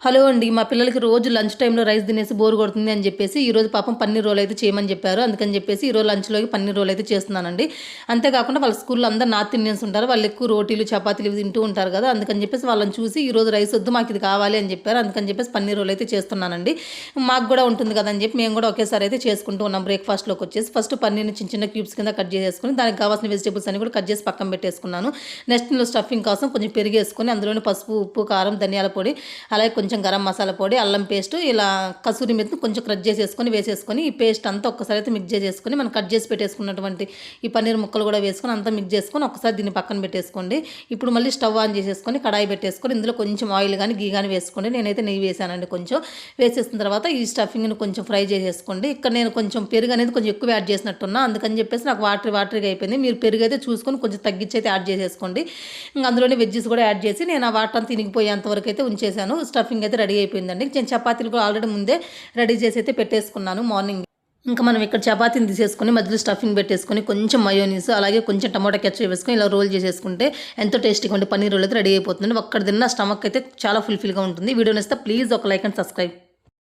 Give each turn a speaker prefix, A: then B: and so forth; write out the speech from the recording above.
A: Hello అండి. మా పిల్లలకి రోజు లంచ్ టైంలో రైస్ తినేసి బోర్ కొడుతుంది అని చెప్పేసి ఈరోజు పాపం పన్నీర్ రోల్ అయితే చేయమని చెప్పారు. అందుకని చెప్పేసి ఈరోజు లంచ్‌లోకి పన్నీర్ రోల్ అయితే చేస్తున్నానండి. అంతేకాకుండా వాళ్ళ స్కూల్‌లో అందరూ నార్త్ ఇండియన్స్ ఉంటారు. వాళ్ళు ఎక్కువ రోటీలు, చపాతీలు ఇవి తింటూ ఉంటారు కదా! అందుకని చెప్పేసి వాళ్ళని చూసి ఈరోజు రైస్ వద్దు మాకు ఇది కావాలి అని చెప్పారు. అందుకని చెప్పేసి పన్నీర్ రోల్ అయితే చేస్తున్నానండి. మాకు కూడా ఉంటుంది కదా అని చెప్పి మేము కూడా ఒకేసారి అయితే చేసుకుంటూ ఉన్నాం. బ్రేక్‌ఫాస్ట్‌లోకి వచ్చేసి ఫస్ట్ పన్నీర్‌ని చిన్న చిన్న క్యూబ్స్ కింద కట్ చేసేసుకొని దానికి కావాల్సిన వెజిటబుల్స్ అన్ని కూడా కట్ చేసి పక్కన పెట్టేసుకున్నాను. నెక్స్ట్ ఇందులో స్టఫింగ్ కోసం కొంచెం పెరుగేసుకొని అందులోనే పసుపు, ఉప్పు, కారం, ధనియాల పొడి అలాగే కొంచెం గరం మసాలా పొడి, అల్లం పేస్ట్, ఇలా కసూరి మెతిని కొంచెం క్రష్ చేసేసుకొని వేసేసుకొని ఈ పేస్ట్ అంతా ఒక్కసారి అయితే మిక్స్ చేసేసుకొని మనం కట్ చేసి పెట్టేసుకున్నటువంటి ఈ పన్నీర్ ముక్కలు కూడా వేసుకొని అంతా మిక్స్ చేసుకొని ఒకసారి దీన్ని పక్కన పెట్టేసుకోండి. ఇప్పుడు మళ్ళీ స్టవ్ ఆన్ చేసేసుకొని కడాయి పెట్టేసుకొని ఇందులో కొంచెం ఆయిల్ కానీ గీ కానీ వేసుకోండి. నేనైతే నెయ్యి వేసానండి. కొంచెం వేసేసిన తర్వాత ఈ స్టఫింగ్ని కొంచెం ఫ్రై చేసేసుకోండి. ఇక్కడ నేను కొంచెం పెరుగు అనేది కొంచెం ఎక్కువ యాడ్ చేసినట్టున్నా, అందుకని చెప్పేసి నాకు వాటరీగా అయిపోయింది. మీరు పెరుగు అయితే చూసుకొని కొంచెం తగ్గించి అయితే యాడ్ చేసేసుకోండి. ఇంకా అందులోనే వెజ్జెస్ కూడా యాడ్ చేసి నేను ఆ వాటర్ అంతా ఇనిగిపోయేంత వరకు అయితే ఉంచేసాను. స్టఫింగ్ అయితే రెడీ అయిపోయిందండి. నేను చపాతీలు కూడా ఆల్రెడీ ముందే రెడీ చేసి అయితే పెట్టేసుకున్నాను మార్నింగ్. ఇంకా మనం ఇక్కడ చపాతీని తీసేసుకొని మధ్యలో స్టఫింగ్ పెట్టేసుకొని కొంచెం మయోనీస్ అలాగే కొంచెం టమాటా కెచప్ వేసుకొని ఇలా రోల్ చేసేసుకుంటే ఎంతో టేస్టీగా ఉంటే పన్నీర్ రోల్ అయితే రెడీ అయిపోతుంది. ఒక్కడ తిన్న స్టమక్ అయితే చాలా ఫుల్ఫిల్గా ఉంటుంది. వీడియో నచ్చితే ప్లీజ్ ఒక లైక్ అండ్ సబ్స్క్రైబ్.